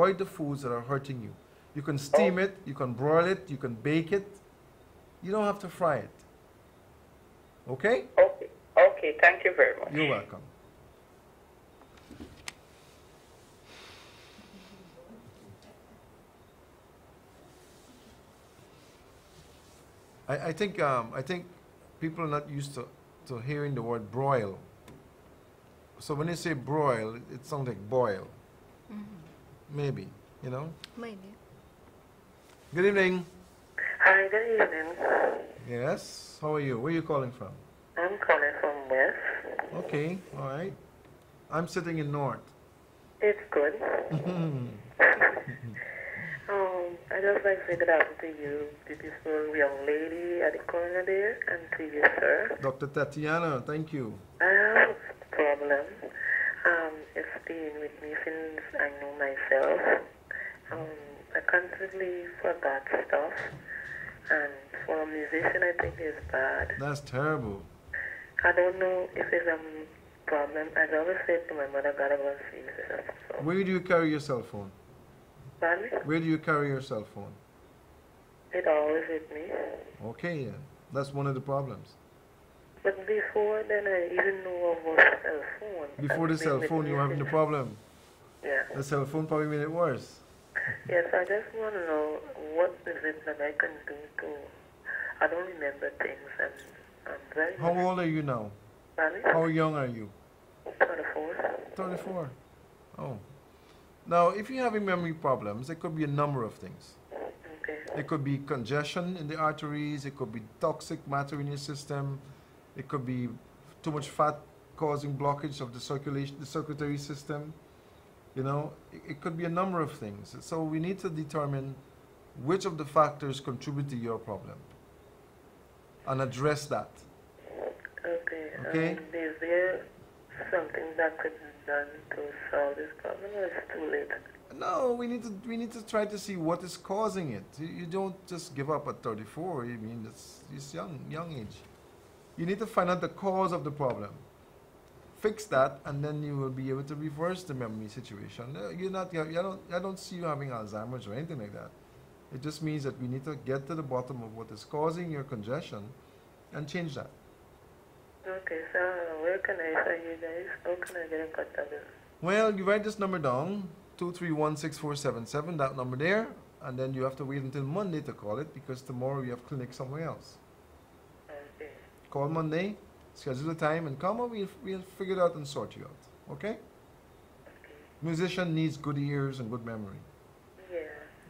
avoid the foods that are hurting you. You can steam it, you can broil it, you can bake it. You don't have to fry it. Okay? Okay. Okay, thank you very much. You're welcome. I think people are not used to hearing the word broil. So when you say broil, it sounds like boil. Maybe, you know? Maybe. Good evening. Hi, good evening. Yes. How are you? Where are you calling from? I'm calling from West. Okay. All right. I'm sitting in North. It's good. I just like to say good afternoon to you, the beautiful young lady at the corner there, and to you, sir. Dr. Tatiana, thank you. I have a problem. It's been with me since I know myself. I constantly forgot stuff, and for a musician, I think it's bad. That's terrible. I don't know if it's a problem. I always say to my mother, gotta go and see this. So. Where do you carry your cell phone? Pardon me? Where do you carry your cell phone? It always with me. Okay, yeah. That's one of the problems. But before then, I even know about the cell phone. Before the cell phone, you were having the problem. Yeah. The cell phone probably made it worse. Yes, I just want to know what is it that I can do to... I don't remember things, and I'm very... How old are you now? Pardon? How young are you? 34. 34. Oh. Now, if you're having memory problems, it could be a number of things. Okay. It could be congestion in the arteries. It could be toxic matter in your system. It could be too much fat causing blockage of the circulation, the circulatory system. You know, it could be a number of things. So we need to determine which of the factors contribute to your problem and address that. Okay. Okay. Is there something that could be done to solve this problem, or it's too late? No, we need to try to see what is causing it. You don't just give up at 34. I mean, it's young age. You need to find out the cause of the problem. Fix that, and then you will be able to reverse the memory situation. I don't see you having Alzheimer's or anything like that. It just means that we need to get to the bottom of what is causing your congestion and change that. Okay, so where can I find you guys? How can I get in contact with you? Well, you write this number down, 231-6477, that number there, and then you have to wait until Monday to call it because tomorrow you have clinic somewhere else. Okay. Call Monday, schedule a time, and come and we'll figure it out and sort you out. Okay? Okay. Musician needs good ears and good memory. Yeah,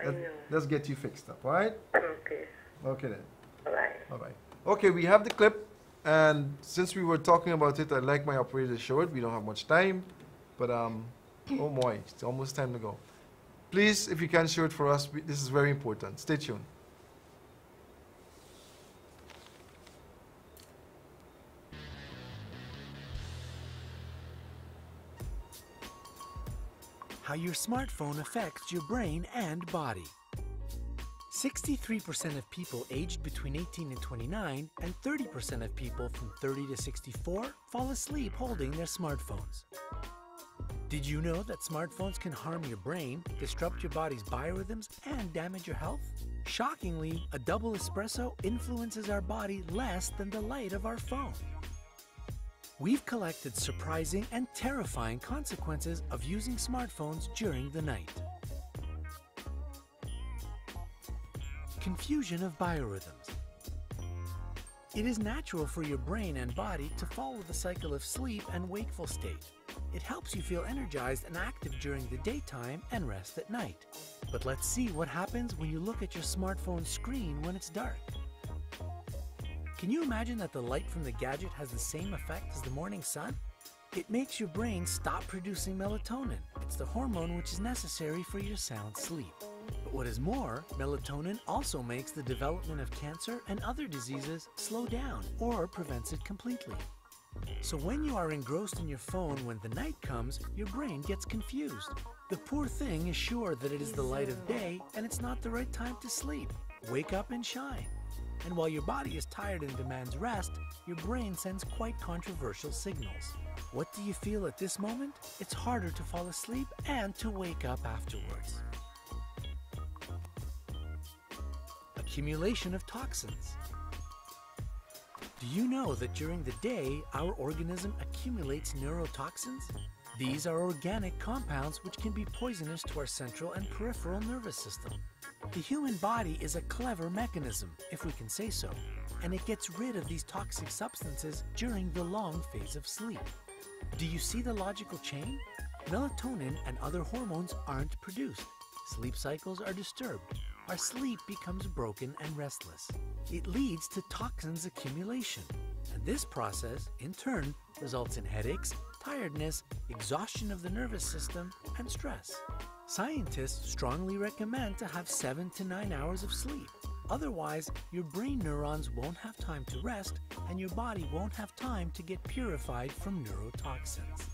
I know. Let's get you fixed up, all right? Okay. Okay then. Bye. Bye-bye. Okay, we have the clip, and since we were talking about it, I'd like my operator to show it. We don't have much time, but oh boy, it's almost time to go. Please, if you can show it for us, this is very important. Stay tuned. How your smartphone affects your brain and body. 63% of people aged between 18 and 29 and 30% of people from 30 to 64 fall asleep holding their smartphones. Did you know that smartphones can harm your brain, disrupt your body's biorhythms, and damage your health? Shockingly, a double espresso influences our body less than the light of our phone. We've collected surprising and terrifying consequences of using smartphones during the night. Confusion of biorhythms. It is natural for your brain and body to follow the cycle of sleep and wakeful state. It helps you feel energized and active during the daytime and rest at night. But let's see what happens when you look at your smartphone screen when it's dark. Can you imagine that the light from the gadget has the same effect as the morning sun? It makes your brain stop producing melatonin. It's the hormone which is necessary for your sound sleep. But what is more, melatonin also makes the development of cancer and other diseases slow down or prevents it completely. So when you are engrossed in your phone when the night comes, your brain gets confused. The poor thing is sure that it is the light of day and it's not the right time to sleep. Wake up and shine. And while your body is tired and demands rest, your brain sends quite controversial signals. What do you feel at this moment? It's harder to fall asleep and to wake up afterwards. Accumulation of toxins. Do you know that during the day, our organism accumulates neurotoxins? These are organic compounds which can be poisonous to our central and peripheral nervous system. The human body is a clever mechanism, if we can say so, and it gets rid of these toxic substances during the long phase of sleep. Do you see the logical chain? Melatonin and other hormones aren't produced. Sleep cycles are disturbed. Our sleep becomes broken and restless. It leads to toxins accumulation, and this process, in turn, results in headaches, tiredness, exhaustion of the nervous system, and stress. Scientists strongly recommend to have 7 to 9 hours of sleep. Otherwise, your brain neurons won't have time to rest, and your body won't have time to get purified from neurotoxins.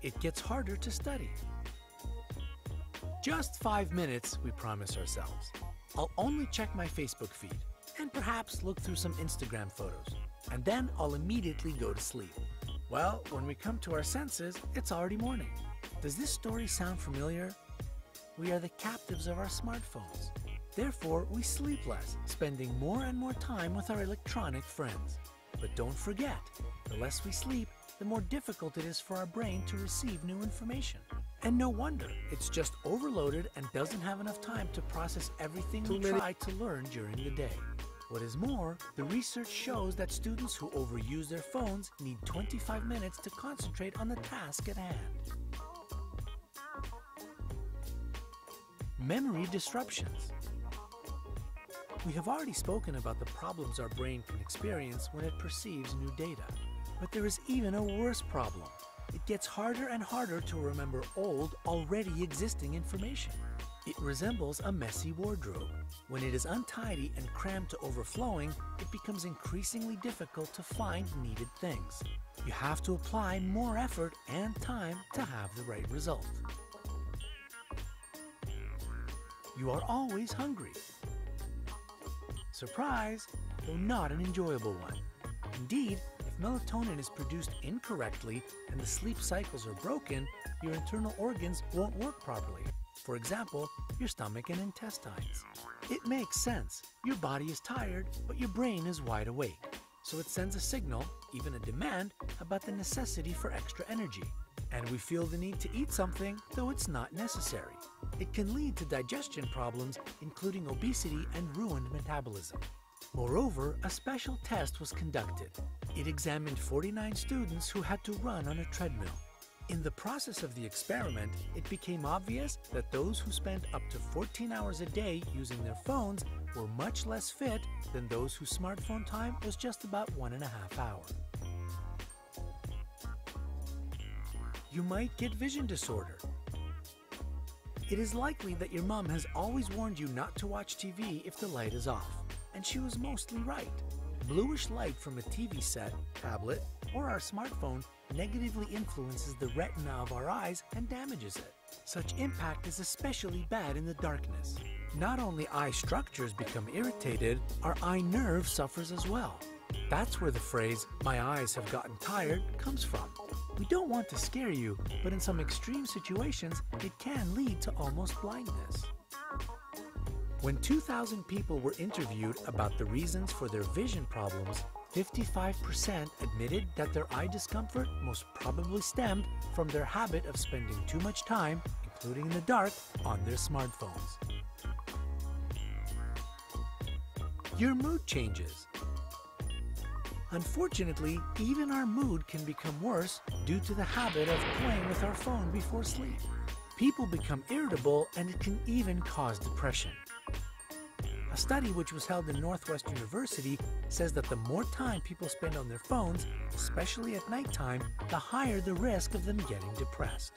It gets harder to study. Just 5 minutes, we promise ourselves. I'll only check my Facebook feed and perhaps look through some Instagram photos, and then I'll immediately go to sleep. Well, when we come to our senses, it's already morning. Does this story sound familiar? We are the captives of our smartphones. Therefore, we sleep less, spending more and more time with our electronic friends. But don't forget, the less we sleep, the more difficult it is for our brain to receive new information. And no wonder, it's just overloaded and doesn't have enough time to process everything we try to learn during the day. What is more, the research shows that students who overuse their phones need 25 minutes to concentrate on the task at hand. Memory disruptions. We have already spoken about the problems our brain can experience when it perceives new data. But there is even a worse problem. It gets harder and harder to remember old, already existing information. It resembles a messy wardrobe. When it is untidy and crammed to overflowing, it becomes increasingly difficult to find needed things. You have to apply more effort and time to have the right result. You are always hungry. Surprise, though not an enjoyable one. Indeed, if melatonin is produced incorrectly and the sleep cycles are broken, your internal organs won't work properly. For example, your stomach and intestines. It makes sense. Your body is tired, but your brain is wide awake. So it sends a signal, even a demand, about the necessity for extra energy. And we feel the need to eat something, though it's not necessary. It can lead to digestion problems, including obesity and ruined metabolism. Moreover, a special test was conducted. It examined 49 students who had to run on a treadmill. In the process of the experiment, it became obvious that those who spent up to 14 hours a day using their phones were much less fit than those whose smartphone time was just about 1.5 hours. You might get vision disorder. It is likely that your mom has always warned you not to watch TV if the light is off, and she was mostly right. Bluish light from a TV set, tablet, or our smartphone negatively influences the retina of our eyes and damages it. Such impact is especially bad in the darkness. Not only eye structures become irritated, our eye nerve suffers as well. That's where the phrase, "my eyes have gotten tired," comes from. We don't want to scare you, but in some extreme situations, it can lead to almost blindness. When 2,000 people were interviewed about the reasons for their vision problems, 55% admitted that their eye discomfort most probably stemmed from their habit of spending too much time, including in the dark, on their smartphones. Your mood changes. Unfortunately, even our mood can become worse due to the habit of playing with our phone before sleep. People become irritable, and it can even cause depression. A study which was held in Northwestern University says that the more time people spend on their phones, especially at nighttime, the higher the risk of them getting depressed.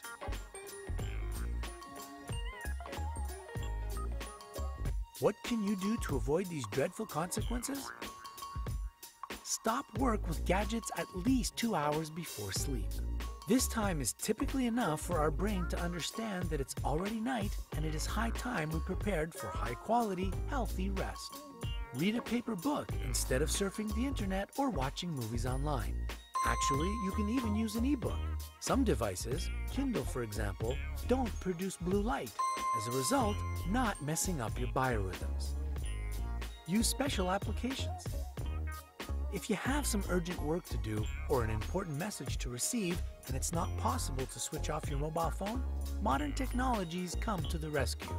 What can you do to avoid these dreadful consequences? Stop work with gadgets at least 2 hours before sleep. This time is typically enough for our brain to understand that it's already night and it is high time we prepared for high-quality, healthy rest. Read a paper book instead of surfing the internet or watching movies online. Actually, you can even use an ebook. Some devices, Kindle for example, don't produce blue light. As a result, not messing up your biorhythms. Use special applications. If you have some urgent work to do or an important message to receive and it's not possible to switch off your mobile phone, modern technologies come to the rescue.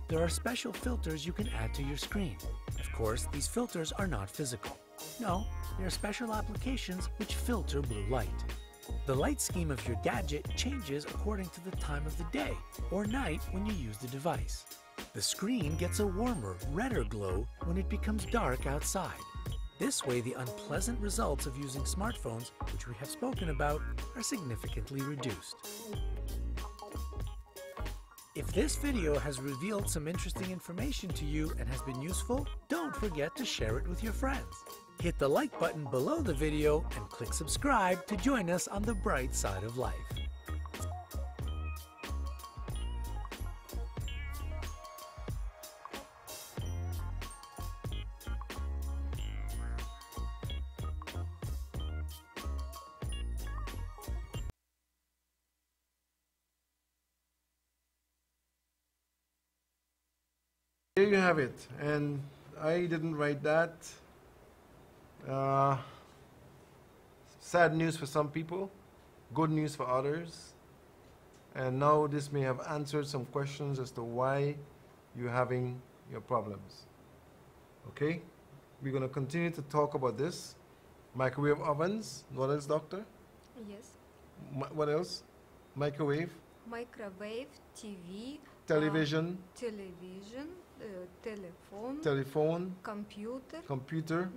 There are special filters you can add to your screen. Of course, these filters are not physical. No, they are special applications which filter blue light. The light scheme of your gadget changes according to the time of the day or night when you use the device. The screen gets a warmer, redder glow when it becomes dark outside. This way, the unpleasant results of using smartphones, which we have spoken about, are significantly reduced. If this video has revealed some interesting information to you and has been useful, don't forget to share it with your friends. Hit the like button below the video and click subscribe to join us on the bright side of life. There you have it, and I didn't write that. Sad news for some people, good news for others. And now this may have answered some questions as to why you're having your problems. Okay? We're going to continue to talk about this. Microwave ovens. What else, doctor? Yes. What else? Microwave. Microwave, TV, Television. television, telephone, Telephone. computer, Computer.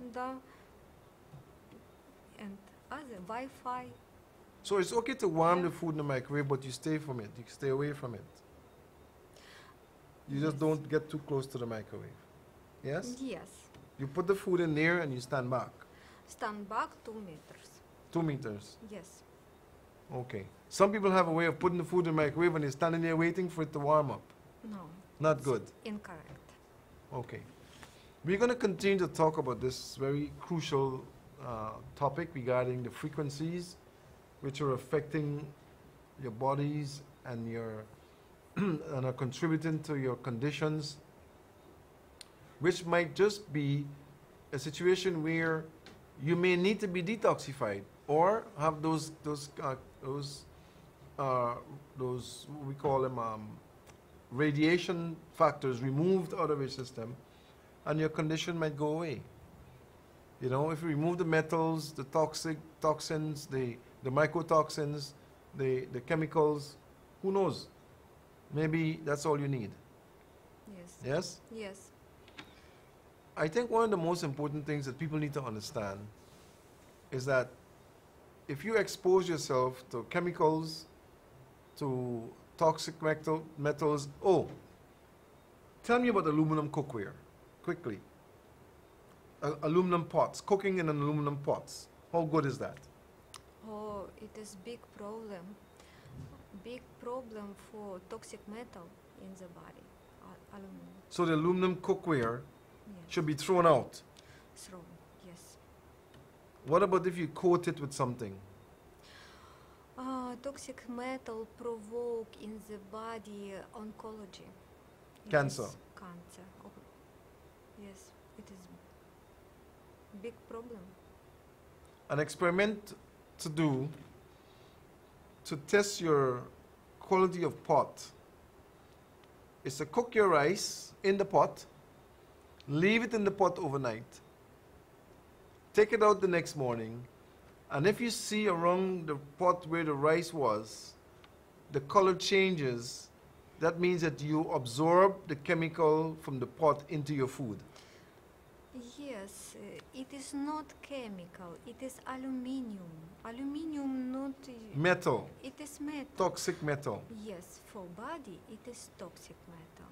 and other Wi-Fi. So it's okay to warm the food in the microwave, but you stay from it. You stay away from it. You just don't get too close to the microwave. Yes? Yes. You put the food in there and you stand back. Stand back 2 meters. 2 meters. Yes. Okay. Some people have a way of putting the food in the microwave and they're standing there waiting for it to warm up. No. Not good. Incorrect. Okay. We're going to continue to talk about this very crucial topic regarding the frequencies which are affecting your bodies and your and are contributing to your conditions, which might just be a situation where you may need to be detoxified or have those we call them radiation factors removed out of your system, and your condition might go away. You know, if you remove the metals, the toxins, the mycotoxins, the chemicals, who knows? Maybe that's all you need. Yes. Yes? Yes. I think one of the most important things that people need to understand is that if you expose yourself to chemicals, to toxic metals, tell me about aluminum cookware, quickly. Aluminum pots, cooking in aluminum pots. How good is that? Oh, it is big problem. Big problem for toxic metal in the body. Aluminum. So the aluminum cookware Yes. should be thrown out. Thrown. Yes. What about if you coat it with something? Toxic metal provoke in the body oncology. It Cancer. is Cancer. Oh, yes, it is big problem. An experiment to do to test your quality of pot is to cook your rice in the pot, leave it in the pot overnight, take it out the next morning, and if you see around the pot where the rice was, the color changes, that means that you absorb the chemical from the pot into your food. Yes, it is not chemical. It is aluminium. Aluminium not. Metal, It is metal. toxic metal. Yes, for body it is toxic metal.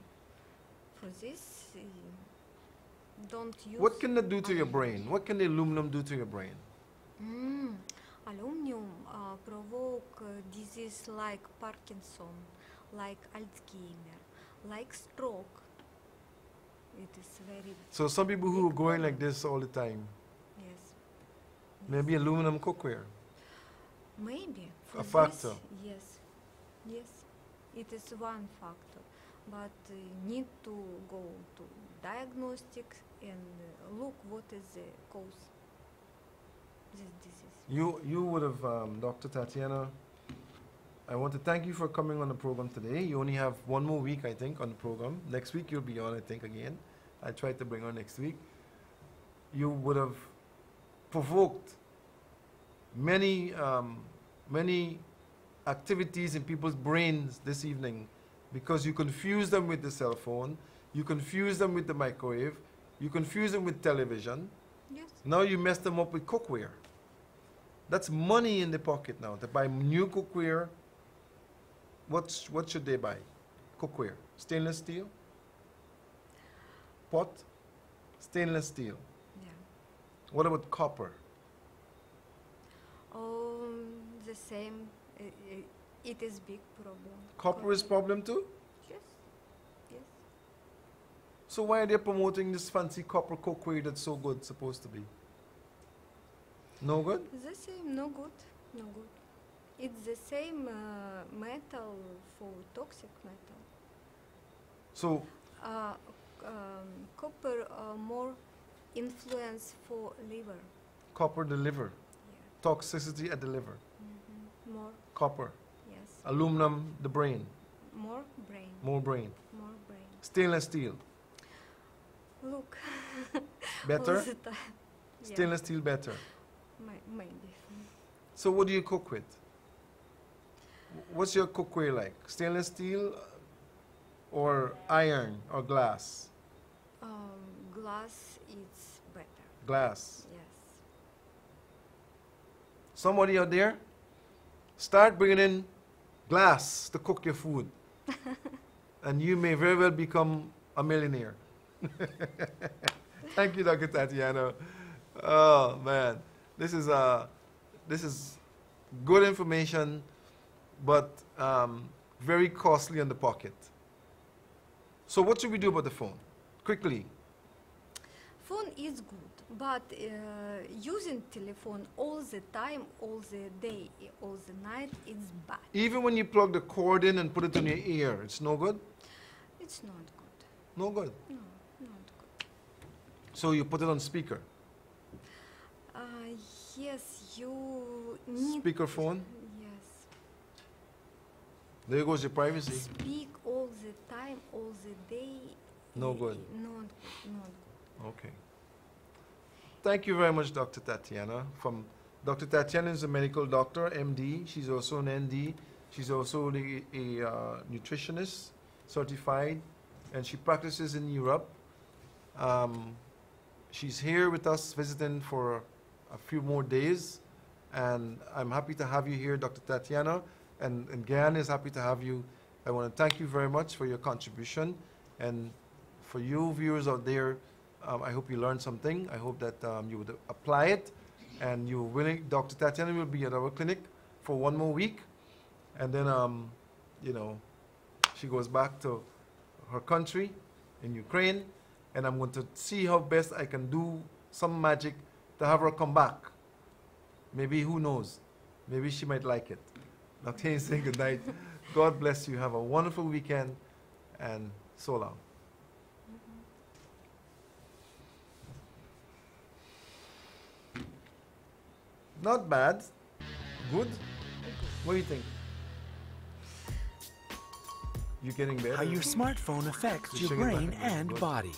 For this, don't use. What can that do to your brain? What can the aluminum do to your brain? Aluminum provoke disease like Parkinson, like Alzheimer, like stroke. It is very, So some people who are going like this all the time, yes. maybe aluminum cookware. Maybe. A For this, factor. yes. Yes. It is one factor. But need to go to diagnostics and look what is the cause this disease. You would have, Dr. Tatiana, I want to thank you for coming on the program today. You only have one more week, I think, on the program. Next week you'll be on, I think, again. I tried to bring her next week. You would have provoked many, many activities in people's brains this evening because you confuse them with the cell phone, you confuse them with the microwave, you confuse them with television. Yes. Now you mess them up with cookware. That's money in the pocket now. To buy new cookware, what should they buy? Cookware. Stainless steel? Pot? Stainless steel. Yeah. What about copper? The same. It is big problem. Copper is problem too? Yes. Yes. So why are they promoting this fancy copper cookware that's so good, supposed to be? No good? The same. No good. No good. It's the same metal for toxic metal. So Copper more influence for liver. copper the liver, Yeah. toxicity at the liver. More. Copper. Yes. Aluminum, the brain, More brain. more brain. More brain. Stainless steel, Look. better? All the time. Yeah. Stainless steel better. Maybe. So what do you cook with? What's your cookware like? Stainless steel or iron or glass? Glass is better. Glass. Yes. Somebody out there, start bringing in glass to cook your food. And you may very well become a millionaire. Thank you, Dr. Tatiana. Oh, man. This is good information, but very costly on the pocket. So what should we do about the phone? Quickly. Phone is good, but using telephone all the time, all the day, all the night, is bad. Even when you plug the cord in and put it in your ear, it's no good? It's not good. No good. No, not good. So you put it on speaker. Yes, you need. Speakerphone. Yes. There goes your privacy. Speak all the time, all the day. No good. Not good. Not good. Okay. Thank you very much, Dr. Tatiana. Dr. Tatiana is a medical doctor, MD. She's also an ND. She's also a nutritionist, certified, and she practices in Europe. She's here with us visiting for a few more days, and I'm happy to have you here, Dr. Tatiana, and Guyana is happy to have you. I want to thank you very much for your contribution, and for you viewers out there, I hope you learned something. I hope that you would apply it, and you're willing. Dr. Tatiana will be at our clinic for one more week, and then you know, she goes back to her country in Ukraine, and I'm going to see how best I can do some magic to have her come back. Maybe, who knows? Maybe she might like it. Dr. Haynes saying good night. God bless you. Have a wonderful weekend, and so long. Not bad. Good. What do you think? You getting better? How your smartphone affects your Pushing it brain back. and Good. body.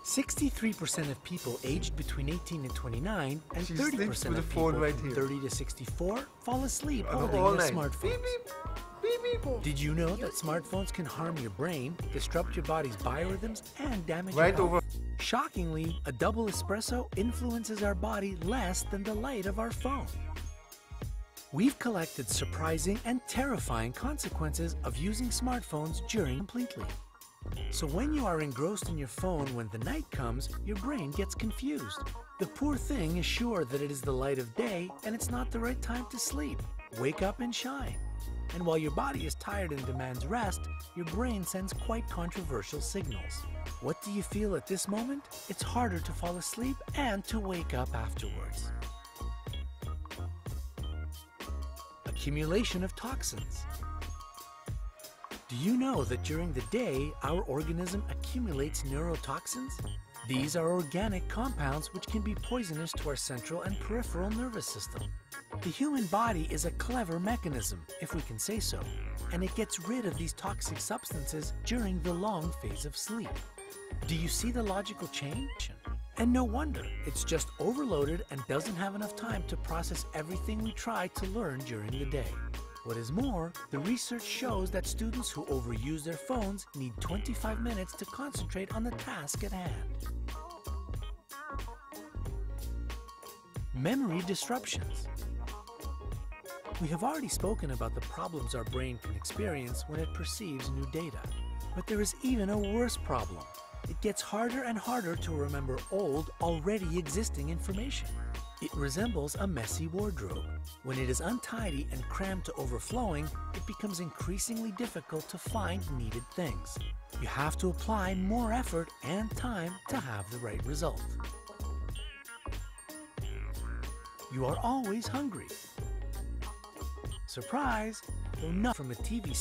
63% of people aged between 18 and 29 and She 30% sleeps with of the phone people right from here. 30 to 64 fall asleep All holding their night. smartphones. Beep, beep. Beep, beep. Did you know that smartphones can harm your brain, disrupt your body's biorhythms, and damage Right your over. health? Shockingly, a double espresso influences our body less than the light of our phone. We've collected surprising and terrifying consequences of using smartphones during completely. So when you are engrossed in your phone when the night comes, your brain gets confused. The poor thing is sure that it is the light of day and it's not the right time to sleep. Wake up and shine. And while your body is tired and demands rest, your brain sends quite controversial signals. What do you feel at this moment? It's harder to fall asleep and to wake up afterwards. Accumulation of toxins. Do you know that during the day, our organism accumulates neurotoxins? These are organic compounds which can be poisonous to our central and peripheral nervous system. The human body is a clever mechanism, if we can say so, and it gets rid of these toxic substances during the long phase of sleep. Do you see the logical change? And no wonder, it's just overloaded and doesn't have enough time to process everything we try to learn during the day. What is more, the research shows that students who overuse their phones need 25 minutes to concentrate on the task at hand. Memory disruptions. We have already spoken about the problems our brain can experience when it perceives new data. But there is even a worse problem. It gets harder and harder to remember old, already existing information. It resembles a messy wardrobe. When it is untidy and crammed to overflowing, it becomes increasingly difficult to find needed things. You have to apply more effort and time to have the right result. You are always hungry. Surprise! Though not from a TV